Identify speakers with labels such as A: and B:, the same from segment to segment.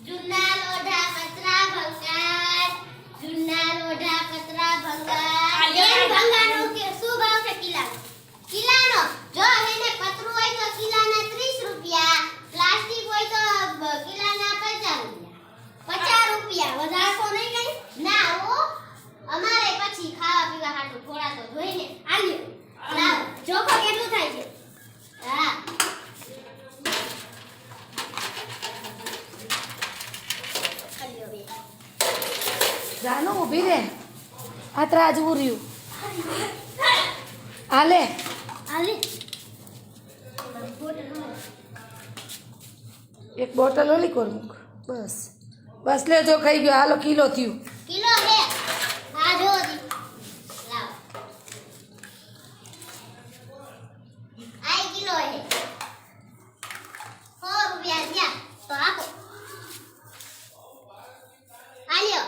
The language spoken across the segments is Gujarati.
A: જૂના લોઢા કચરા ભંગાર જૂના લોઢા કચરા ભંગાર બેન ભંગારનો કે શું ભાવ છે કિલાનો જો એને પતરું હોય તો કિલાના 30 રૂપિયા પ્લાસ્ટિક હોય તો કિલાના 50 રૂપિયા વધારશો નહીં કઈ ના હો અમારે પછી ખાવા પીવા હાટું થોડા તો જોઈને આલ્યો લાવ ચોખો કેટલું થાય છે હા આલ્યો બે
B: જાનો ઊભી રે આ ત્રાજવું રહ્યું આલે
A: આલે
B: એક બોટલ ઓલી કોર મૂક બસ બસ લેજો ખાઈ ગયો હાલો કિલો થયું
A: કિલો હે આ જો દી લાવ આઈ કિલો હે 100 રૂપિયા દિયા તો આપો આલ્યો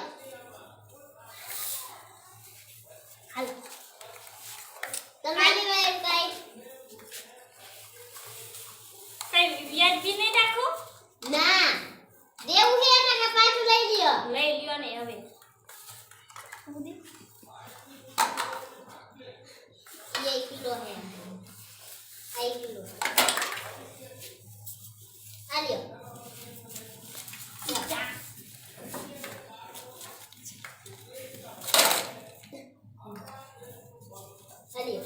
A: હાલો તમારી વે કઈ
C: વ્યાજબી નહીં રાખો
A: ના દેવું હે ને પાછું લઈ લ્યો
C: ને હવે
A: ये किलो है आई किलो आलियो आलियो